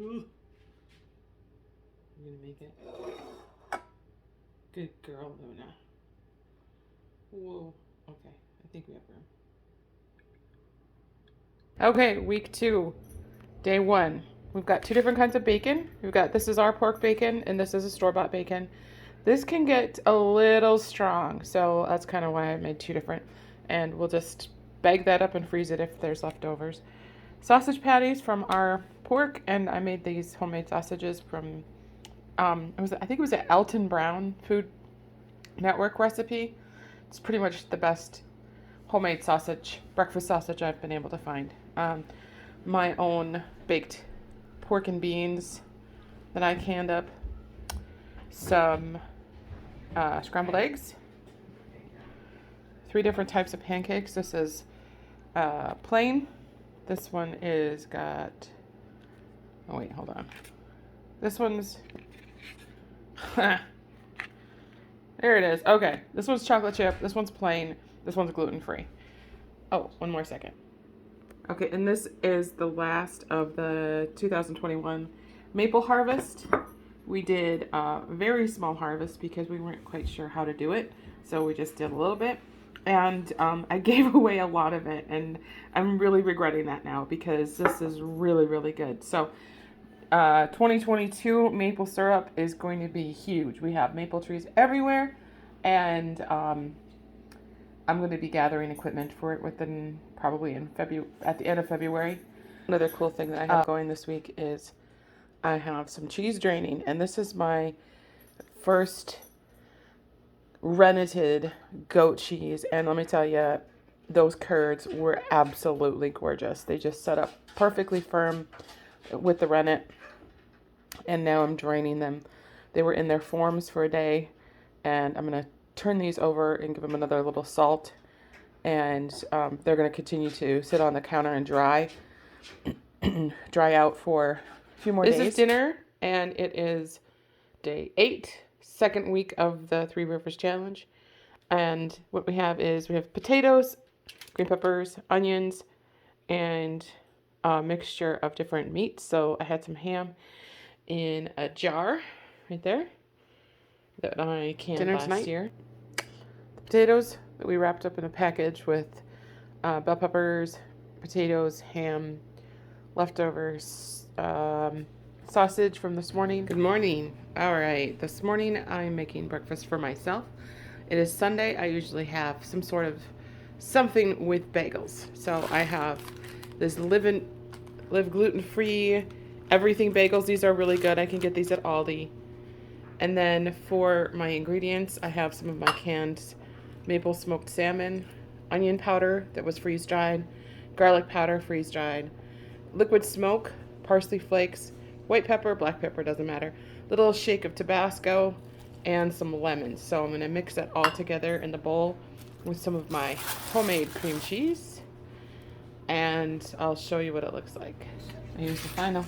Ooh. I'm gonna make it. Good girl, Luna. Whoa. Okay, I think we have room. Okay, week 2, day 1. We've got 2 different kinds of bacon. This is our pork bacon, and this is a store-bought bacon. This can get a little strong, so that's kind of why I made 2 different. And we'll just bag that up and freeze it if there's leftovers. Sausage patties from our pork, and I made these homemade sausages from, I think it was an Alton Brown Food Network recipe. It's pretty much the best homemade breakfast sausage I've been able to find. My own baked pork and beans that I canned up, some scrambled eggs, 3 different types of pancakes. This is plain. This one is got, oh wait, hold on. This one's, there it is. Okay, this one's chocolate chip, this one's plain, this one's gluten-free. Oh, one more second. Okay, and this is the last of the 2021 maple harvest. We did a very small harvest because we weren't quite sure how to do it, so we just did a little bit. And I gave away a lot of it, and I'm really regretting that now because this is really, really good. So 2022 maple syrup is going to be huge. We have maple trees everywhere, and I'm going to be gathering equipment for it probably at the end of February. Another cool thing that I have going this week is I have some cheese draining, and this is my first renneted goat cheese, and let me tell you, those curds were absolutely gorgeous. They just set up perfectly firm with the rennet, and now I'm draining them. They were in their forms for a day, and I'm going to turn these over and give them another little salt, and they're going to continue to sit on the counter and dry out for a few more days. This is dinner, and it is day 8, second week of the 3 Rivers Challenge. And what we have potatoes, green peppers, onions, and a mixture of different meats. So I had some ham in a jar right there that I canned last year. The potatoes that we wrapped up in a package with bell peppers, potatoes, ham, leftovers, sausage from this morning. Good morning. All right, this morning I'm making breakfast for myself. It is Sunday. I usually have some sort of something with bagels. So I have this Live gluten-free everything bagels. These are really good. I can get these at Aldi. And then for my ingredients, I have some of my canned maple smoked salmon, onion powder that was freeze-dried, garlic powder freeze-dried, liquid smoke, parsley flakes, white pepper, black pepper, doesn't matter, little shake of Tabasco, and some lemons. So I'm going to mix that all together in the bowl with some of my homemade cream cheese, and I'll show you what it looks like. I use the final.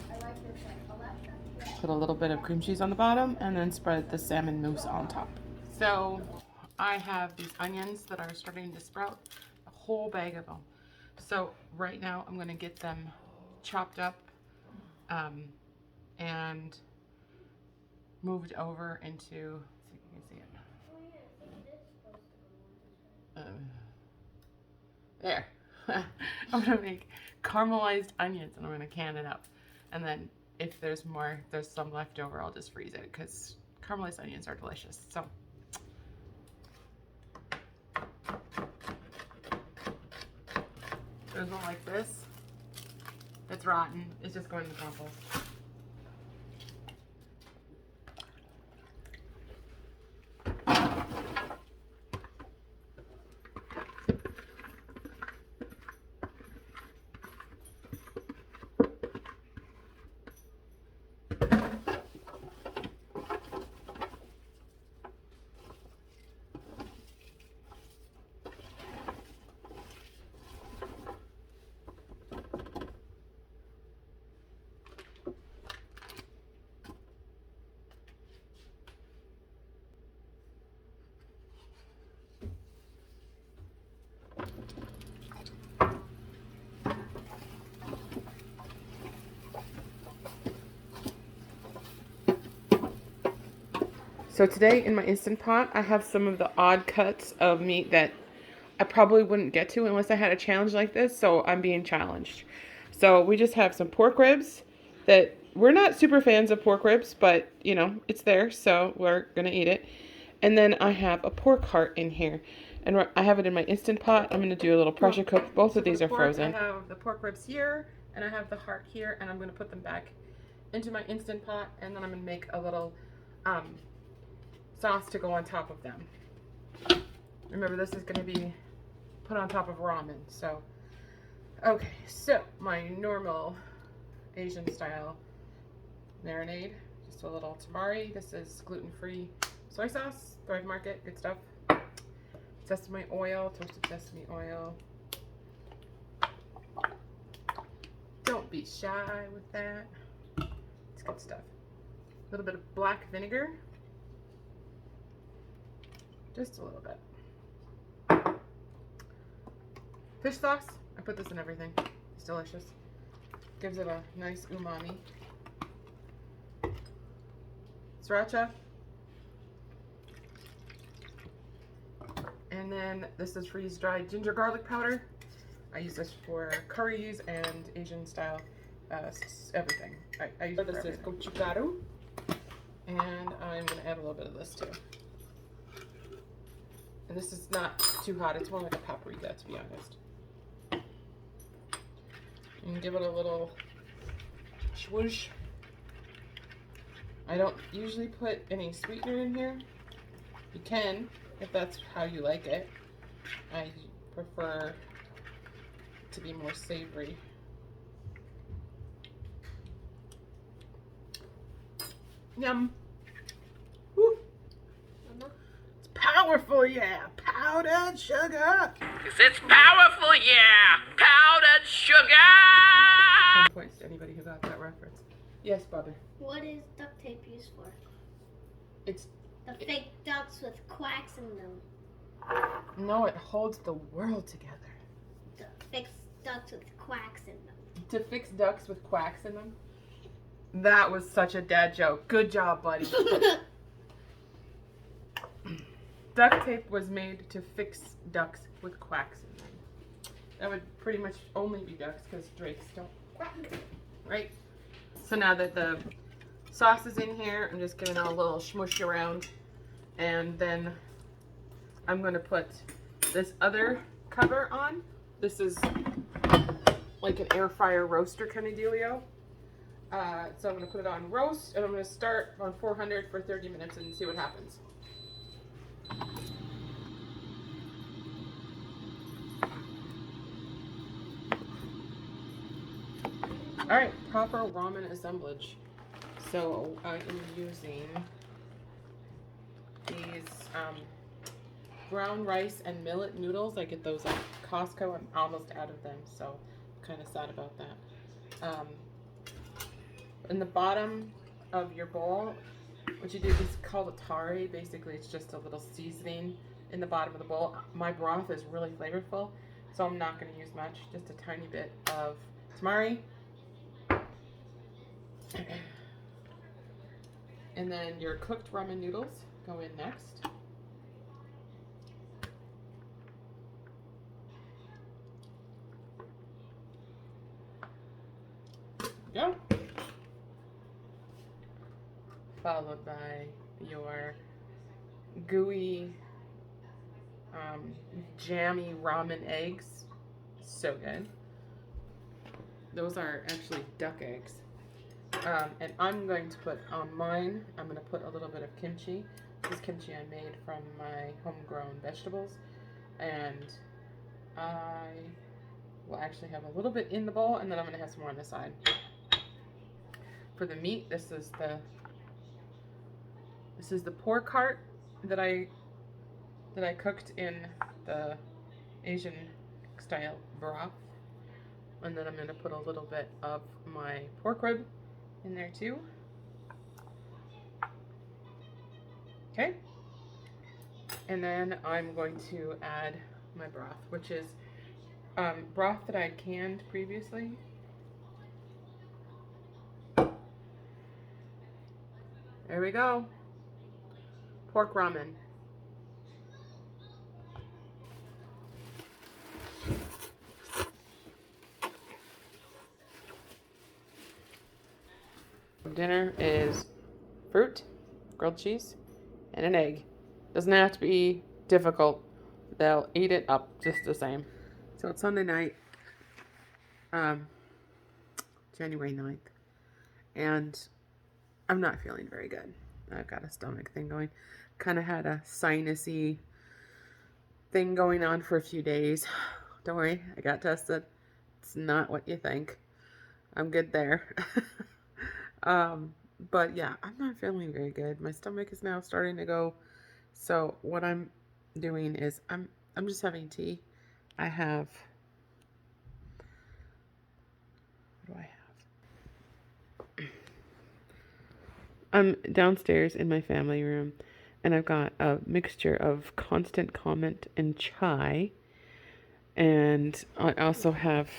Put a little bit of cream cheese on the bottom and then spread the salmon mousse on top. So I have these onions that are starting to sprout, a whole bag of them. So right now I'm going to get them chopped up and moved over into, let's see if you can see it. There. I'm going to make caramelized onions and I'm going to can it up. And then if there's some left over, I'll just freeze it because caramelized onions are delicious. So there's one like this. It's rotten. It's just going to crumple. So today in my Instant Pot, I have some of the odd cuts of meat that I probably wouldn't get to unless I had a challenge like this, so I'm being challenged. So we just have some pork ribs that we're not super fans of pork ribs, but you know, it's there, so we're gonna eat it. And then I have a pork heart in here. And I have it in my Instant Pot. I'm gonna do a little pressure cook. Both of these are frozen. I have the pork ribs here, and I have the heart here, and I'm gonna put them back into my Instant Pot, and then I'm gonna make a little sauce to go on top of them. Remember, this is gonna be put on top of ramen. So, okay, so my normal Asian style marinade, just a little tamari. This is gluten-free soy sauce, Thrive Market, good stuff. Sesame oil, toasted sesame oil. Don't be shy with that. It's good stuff. A little bit of black vinegar. Just a little bit. Fish sauce. I put this in everything. It's delicious. Gives it a nice umami. Sriracha. And then this is freeze-dried ginger garlic powder. I use this for curries and Asian style everything. I use this is gochugaru. And I'm going to add a little bit of this too. And this is not too hot. It's more like a paprika, to be honest. And give it a little swoosh. I don't usually put any sweetener in here. You can, if that's how you like it. I prefer to be more savory. Yum. Woo. It's powerful, yeah. Powdered sugar. 'Cause it's powerful, yeah. Powdered sugar. 10 points to anybody who got that reference. Yes, Bobby. What is duct tape used for? It's The fake ducks with quacks in them. no, it holds the world together. The fake ducks with quacks in them. To fix ducks with quacks in them. That was such a dad joke. Good job, buddy. Duct tape was made to fix ducks with quacks in them. That would pretty much only be ducks because drakes don't quack, right? So now that the sauce is in here, I'm just giving it a little smush around, and then I'm going to put this other cover on. This is like an air fryer roaster kind of dealio. So I'm going to put it on roast, and I'm going to start on 400 for 30 minutes and see what happens. Alright, proper ramen assemblage. So I am using these brown rice and millet noodles. I get those at Costco. I'm almost out of them, so I'm kind of sad about that. In the bottom of your bowl, what you do is called a tare. Basically, it's just a little seasoning in the bottom of the bowl. My broth is really flavorful, so I'm not going to use much. Just a tiny bit of tamari. And then your cooked ramen noodles go in next. Go. Followed by your gooey, jammy ramen eggs. So good. Those are actually duck eggs. And I'm going to put on mine, I'm going to put a little bit of kimchi. This is kimchi I made from my homegrown vegetables. And I will actually have a little bit in the bowl, and then I'm going to have some more on the side. For the meat, this is the pork heart that I cooked in the Asian style broth. And then I'm going to put a little bit of my pork rib in there too. Okay. And then I'm going to add my broth, which is broth that I canned previously. There we go. pork ramen. Dinner is fruit, grilled cheese, and an egg. Doesn't have to be difficult. They'll eat it up just the same. So it's Sunday night, January 9th, and I'm not feeling very good. I've got a stomach thing going. Kind of had a sinusy thing going on for a few days. Don't worry, I got tested. It's not what you think. I'm good there. But yeah, I'm not feeling very good. My stomach is now starting to go. So what I'm doing is I'm just having tea. I have, what do I have? I'm downstairs in my family room, and I've got a mixture of Constant Comment and chai. And I also have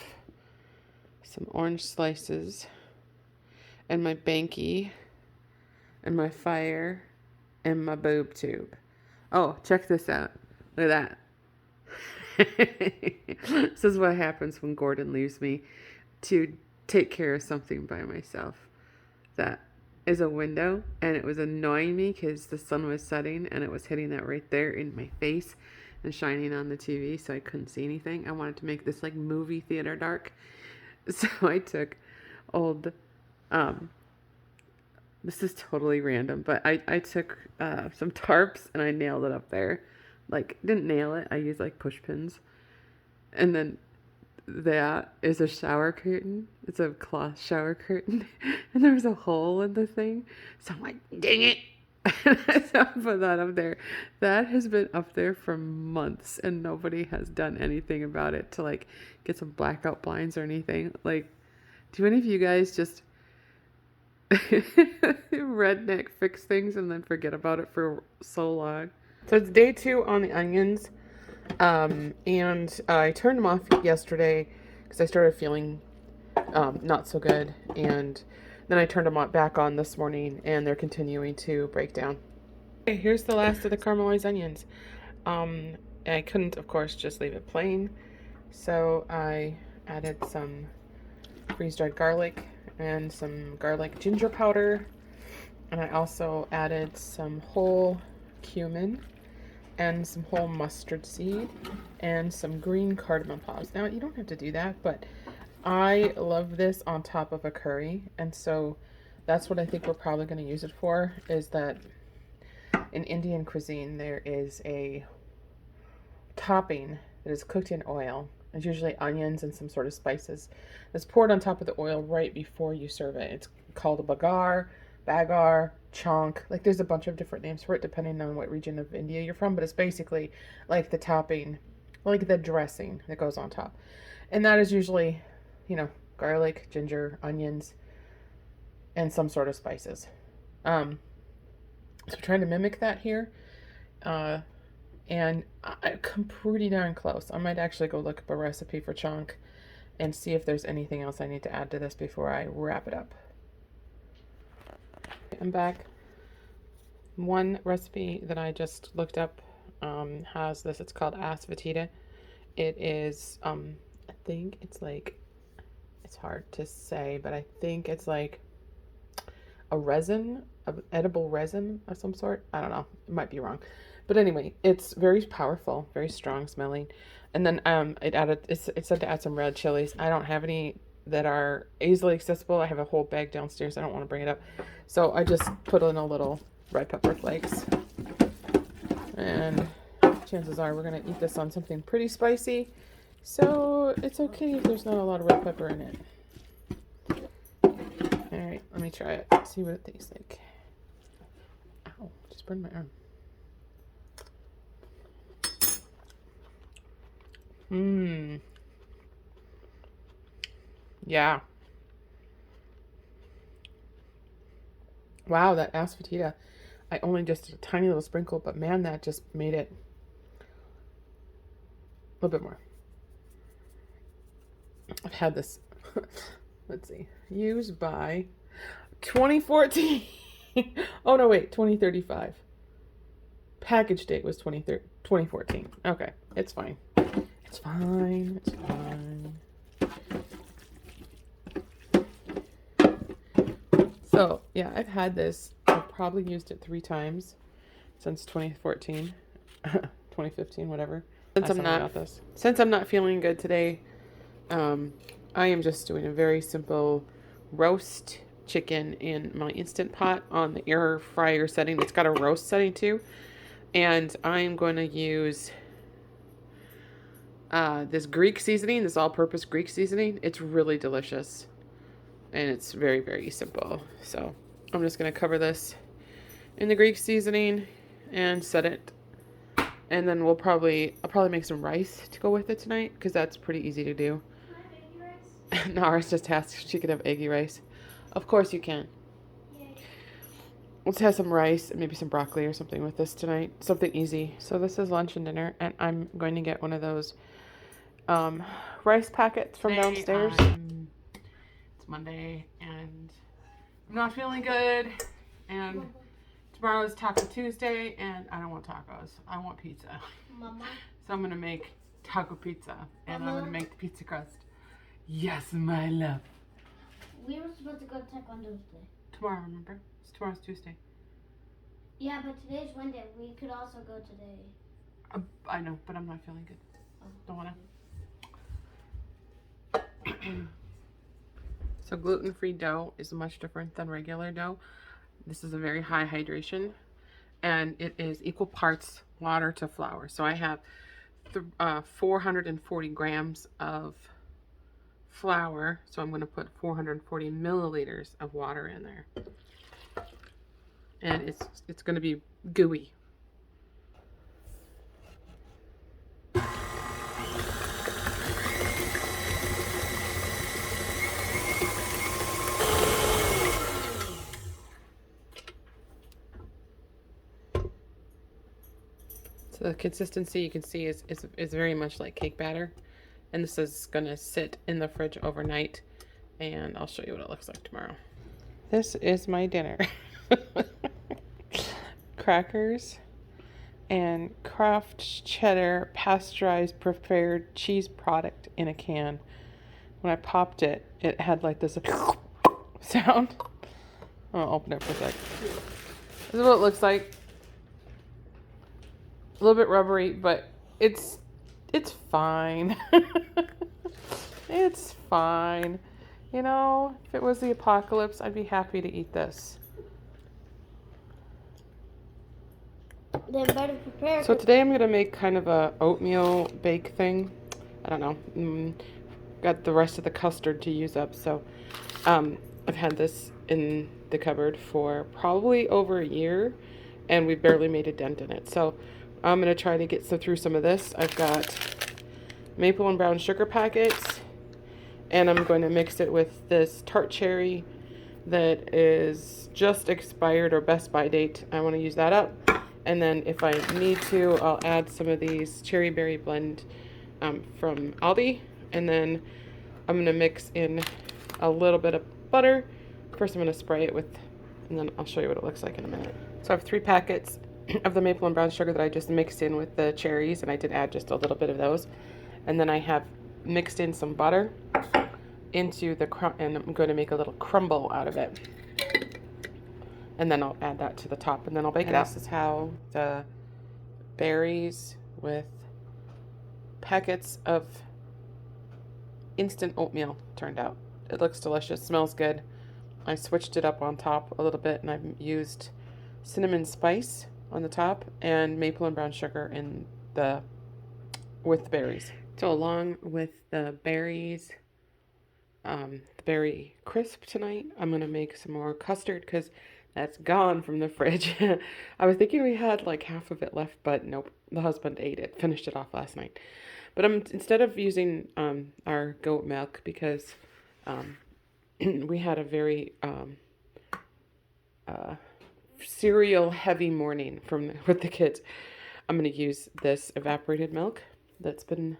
some orange slices, and my banky, and my fire, and my boob tube. Oh, check this out. Look at that. This is what happens when Gordon leaves me to take care of something by myself. That is a window, and it was annoying me because the sun was setting and it was hitting that right there in my face and shining on the TV, so I couldn't see anything. I wanted to make this like movie theater dark. So I took old, this is totally random, but I took some tarps and I nailed it up there. Like, didn't nail it, I used like push pins. And then that is a shower curtain. It's a cloth shower curtain. And there was a hole in the thing. So I'm like, dang it. So I put that up there. That has been up there for months and nobody has done anything about it to like get some blackout blinds or anything. Like, do any of you guys just redneck fix things and then forget about it for so long? So it's day 2 on the onions. And I turned them off yesterday because I started feeling not so good, and then I turned them back on this morning and they're continuing to break down. Okay, here's the last of the caramelized onions. I couldn't, of course, just leave it plain, so I added some freeze-dried garlic and some garlic ginger powder, and I also added some whole cumin and some whole mustard seed and some green cardamom pods. Now, you don't have to do that, but I love this on top of a curry, and so that's what I think we're probably going to use it for, is that in Indian cuisine there is a topping that is cooked in oil. It's usually onions and some sort of spices that's poured on top of the oil right before you serve it. It's called a bagar, chonk. Like, there's a bunch of different names for it depending on what region of India you're from, but it's basically like the topping, like the dressing that goes on top. And that is usually, garlic, ginger, onions, and some sort of spices. So we're trying to mimic that here. And I come pretty darn close. I might actually go look up a recipe for chonk and see if there's anything else I need to add to this before I wrap it up. I'm back. One recipe that I just looked up has this. It's called asvatita. It is, I think it's like, it's hard to say, but I think it's like a resin, an edible resin of some sort. I don't know. It might be wrong. But anyway, it's very powerful, very strong smelling. And then it said to add some red chilies. I don't have any that are easily accessible. I have a whole bag downstairs. I don't want to bring it up. So I just put in a little red pepper flakes. And chances are we're going to eat this on something pretty spicy. So it's okay if there's not a lot of red pepper in it. Alright, let me try it. See what it tastes like. Ow, just burned my arm. Yeah. Wow, that asfatida. I only just did a tiny little sprinkle, but man, that just made it a little bit more. I've had this, let's see, used by 2014. Oh, no, wait, 2035. package date was 2014. Okay, it's fine. It's fine. It's fine. So, yeah, I've had this. I've probably used it 3 times since 2014, 2015, whatever. Since I'm not feeling good today, I am just doing a very simple roast chicken in my Instant Pot on the air fryer setting. It's got a roast setting too. And I'm going to use this Greek seasoning, this all-purpose Greek seasoning. It's really delicious. And it's very, very simple. So I'm just going to cover this in the Greek seasoning and set it. And then I'll probably make some rice to go with it tonight because that's pretty easy to do. Nara's just asked if she could have eggy rice. Of course you can. Yay. Let's have some rice and maybe some broccoli or something with this tonight. Something easy. So this is lunch and dinner, and I'm going to get one of those rice packets from downstairs. It's Monday, and I'm not feeling good, and tomorrow's Taco Tuesday, and I don't want tacos. I want pizza. Mama. So I'm going to make taco pizza, and I'm going to make the pizza crust. Yes, my love. We were supposed to go to Taekwondo today. Tomorrow, remember? Tomorrow's Tuesday. Yeah, but today's Wednesday. We could also go today. I know, but I'm not feeling good. Oh. Don't want to. So gluten-free dough is much different than regular dough. This is a very high hydration, and it is equal parts water to flour. So I have 440 grams of flour, so I'm going to put 440 milliliters of water in there, and it's going to be gooey. So the consistency you can see is very much like cake batter. And this is going to sit in the fridge overnight. And I'll show you what it looks like tomorrow. This is my dinner. Crackers and Kraft cheddar pasteurized prepared cheese product in a can. When I popped it, it had like this sound. I'll open it for a sec. This is what it looks like. A little bit rubbery, but it's fine. It's fine. You know, if it was the apocalypse, I'd be happy to eat this. Then better prepare. So today I'm going to make kind of a oatmeal bake thing. I don't know. Got the rest of the custard to use up. So I've had this in the cupboard for probably over a year, and we barely made a dent in it. So I'm going to try to get through some of this. I've got maple and brown sugar packets, and I'm going to mix it with this tart cherry that is just expired or best by date. I want to use that up. And then if I need to, I'll add some of these cherry berry blend from Aldi. And then I'm going to mix in a little bit of butter. First I'm going to spray it with, and then I'll show you what it looks like in a minute. So I have 3 packets of the maple and brown sugar that I just mixed in with the cherries, and I did add just a little bit of those. And then I have mixed in some butter into the and I'm going to make a little crumble out of it. And then I'll add that to the top, and then I'll bake it out. This is how the berries with packets of instant oatmeal turned out. It looks delicious, smells good. I switched it up on top a little bit, and I've used cinnamon spice on the top and maple and brown sugar in with the berries. So along with the berries, the berry crisp tonight, I'm going to make some more custard because that's gone from the fridge. I was thinking we had like half of it left, but nope. The husband ate it, finished it off last night. But instead of using our goat milk, because we had a very cereal heavy morning with the kids, I'm going to use this evaporated milk that's been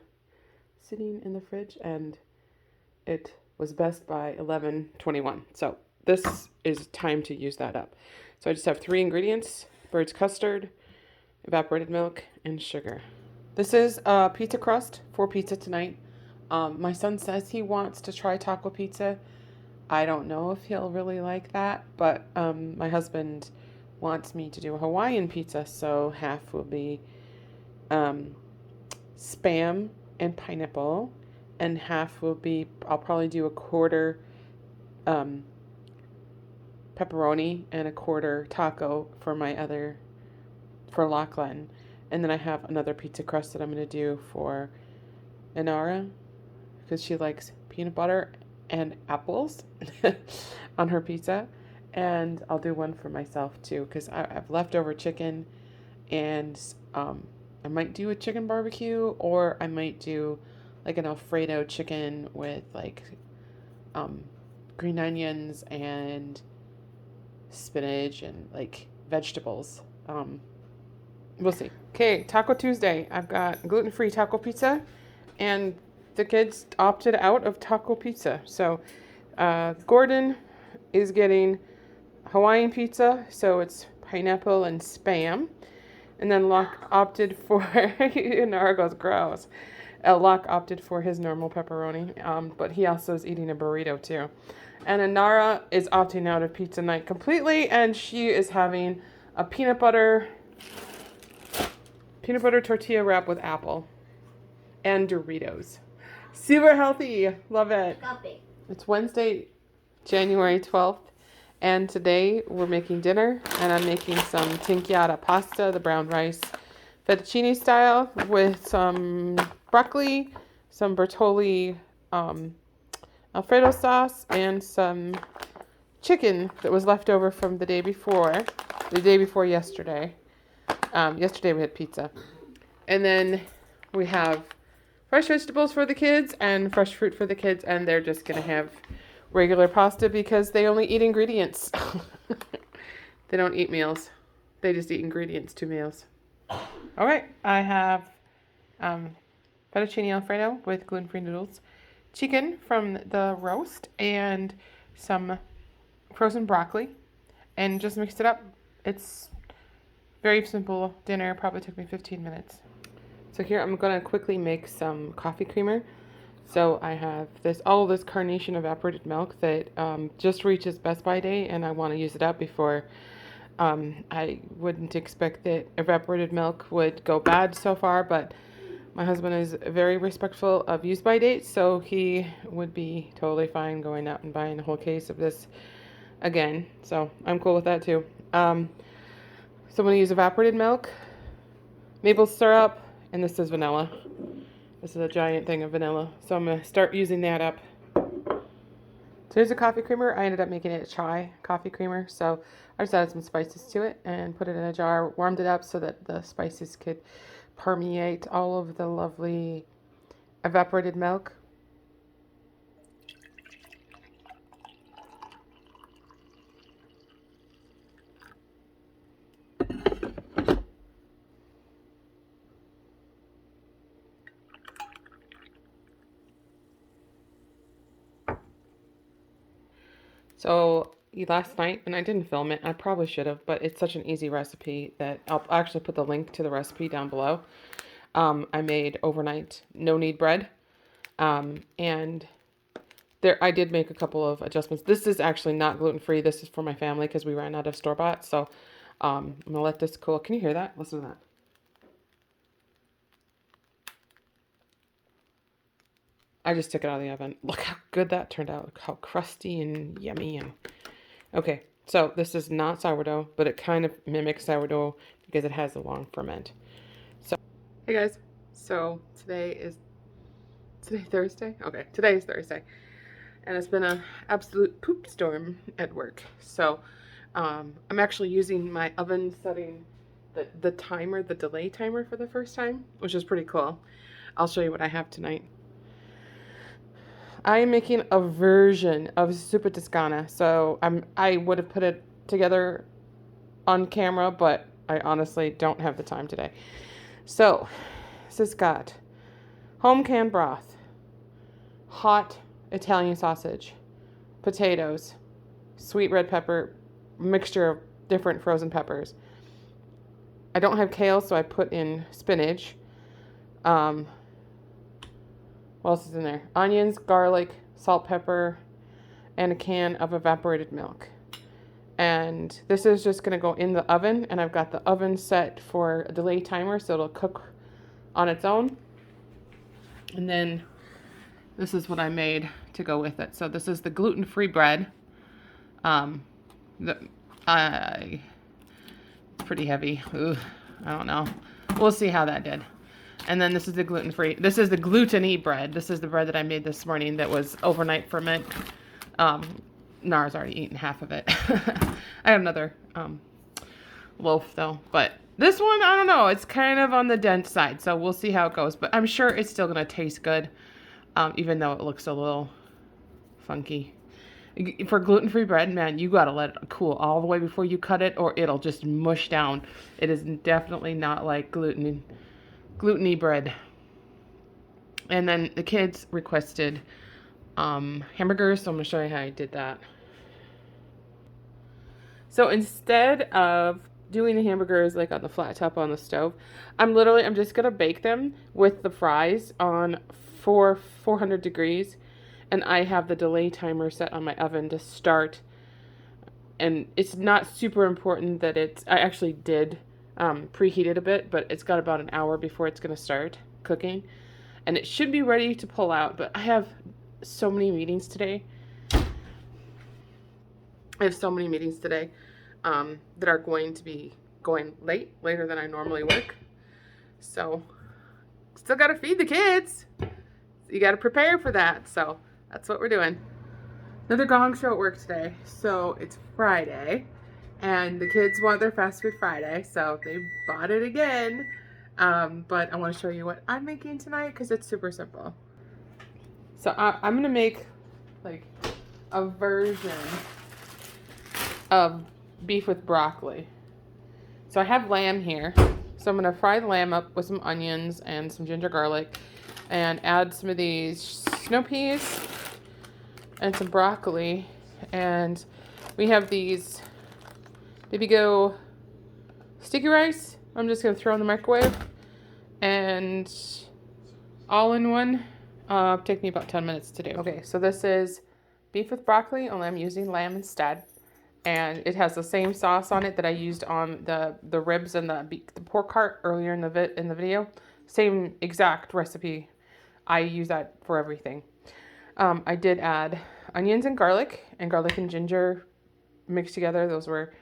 sitting in the fridge, and it was best by 11:21. So this is time to use that up. So I just have 3 ingredients: bird's custard, evaporated milk, and sugar. This is a pizza crust for pizza tonight. My son says he wants to try taco pizza. I don't know if he'll really like that, but my husband wants me to do a Hawaiian pizza, so half will be Spam and pineapple, and half will be, I'll probably do a quarter pepperoni and a quarter taco for Lachlan. And then I have another pizza crust that I'm going to do for Inara because she likes peanut butter and apples on her pizza. And I'll do one for myself too because I have leftover chicken, and I might do a chicken barbecue, or I might do like an Alfredo chicken with like green onions and spinach and like vegetables. We'll see. Okay, Taco Tuesday. I've got gluten-free taco pizza, and the kids opted out of taco pizza. So Gordon is getting Hawaiian pizza, so it's pineapple and Spam. And then Locke opted for, Nara goes, gross. Locke opted for his normal pepperoni, but he also is eating a burrito too. And Inara is opting out of pizza night completely, and she is having a peanut butter tortilla wrap with apple and Doritos. Super healthy. Love it. Copy. It's Wednesday, January 12th, and today we're making dinner, and I'm making some tinkyata pasta, the brown rice, fettuccine style, with some broccoli, some Bertolli Alfredo sauce, and some chicken that was left over from the day before yesterday. Yesterday we had pizza. And then we have fresh vegetables for the kids and fresh fruit for the kids, and they're just going to have regular pasta because they only eat ingredients. They don't eat meals. They just eat ingredients, 2 meals. All right, I have fettuccine Alfredo with gluten-free noodles, chicken from the roast, and some frozen broccoli, and just mixed it up. It's very simple dinner, probably took me 15 minutes. So here I'm going to quickly make some coffee creamer. So I have all of this carnation evaporated milk that just reached its best by date, and I want to use it up before I wouldn't expect that evaporated milk would go bad so far, but my husband is very respectful of use by dates, so he would be totally fine going out and buying a whole case of this again. So I'm cool with that too. So I'm going to use evaporated milk, maple syrup, and this is vanilla. This is a giant thing of vanilla. So I'm going to start using that up. So here's a coffee creamer. I ended up making it a chai coffee creamer. So I just added some spices to it and put it in a jar, warmed it up so that the spices could permeate all of the lovely evaporated milk. So last night, and I didn't film it, I probably should have, but it's such an easy recipe that I'll actually put the link to the recipe down below. I made overnight no-knead bread, and I did make a couple of adjustments. This is actually not gluten-free. This is for my family because we ran out of store-bought, so I'm going to let this cool. Can you hear that? Listen to that. I just took it out of the oven. Look how good that turned out. Look how crusty and yummy. Okay, so this is not sourdough, but it kind of mimics sourdough because it has a long ferment. So, hey guys. So today Thursday? Okay, today is Thursday. And it's been an absolute poop storm at work. So I'm actually using my oven setting, the timer, the delay timer for the first time, which is pretty cool. I'll show you what I have tonight. I am making a version of zuppa toscana, so I would have put it together on camera, but I honestly don't have the time today. So this has got home canned broth, hot Italian sausage, potatoes, sweet red pepper, mixture of different frozen peppers, I don't have kale, so I put in spinach. What else is in there? Onions, garlic, salt, pepper, and a can of evaporated milk. And this is just going to go in the oven, and I've got the oven set for a delay timer, so it'll cook on its own. And then this is what I made to go with it. So this is the gluten-free bread. It's pretty heavy. Ooh, I don't know. We'll see how that did. And then this is the gluten-free. This is the gluten-y bread. This is the bread that I made this morning that was overnight ferment. Nara's already eaten half of it. I have another loaf though, but this one, I don't know. It's kind of on the dense side, so we'll see how it goes. But I'm sure it's still gonna taste good, even though it looks a little funky. For gluten-free bread, man, you gotta let it cool all the way before you cut it, or it'll just mush down. It is definitely not like gluten-y bread. And then the kids requested hamburgers, so I'm gonna show you how I did that. So instead of doing the hamburgers like on the flat top on the stove, I'm just gonna bake them with the fries on 400 degrees, and I have the delay timer set on my oven to start. And it's not super important that I actually did preheat it a bit, but it's got about an hour before it's gonna start cooking, and it should be ready to pull out. But I have so many meetings today. That are going to be going later than I normally work. So, still got to feed the kids. You got to prepare for that. So, that's what we're doing. Another gong show at work today. So, it's Friday, and the kids want their fast food Friday, so they bought it again. But I want to show you what I'm making tonight because it's super simple. So, I'm going to make like a version of beef with broccoli. So I have lamb here. So I'm going to fry the lamb up with some onions and some ginger garlic and add some of these snow peas and some broccoli. And we have these Baby Go sticky rice. I'm just going to throw in the microwave. And all in one. Take me about 10 minutes to do. Okay, so this is beef with broccoli, only I'm using lamb instead. And it has the same sauce on it that I used on the ribs and the pork heart earlier in the video. Same exact recipe. I use that for everything. I did add onions and garlic and ginger mixed together. Those were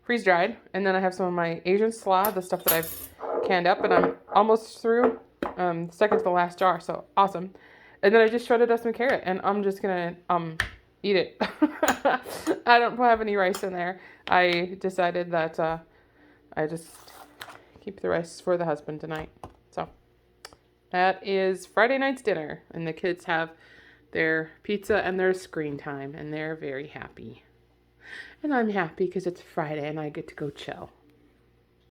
freeze dried. And then I have some of my Asian slaw, the stuff that I've canned up, and I'm almost through. Second to the last jar, so awesome. And then I just shredded up some carrot, and I'm just gonna eat it. I don't have any rice in there. I decided that I just keep the rice for the husband tonight. So that is Friday night's dinner, and the kids have their pizza and their screen time, and they're very happy. And I'm happy because it's Friday and I get to go chill.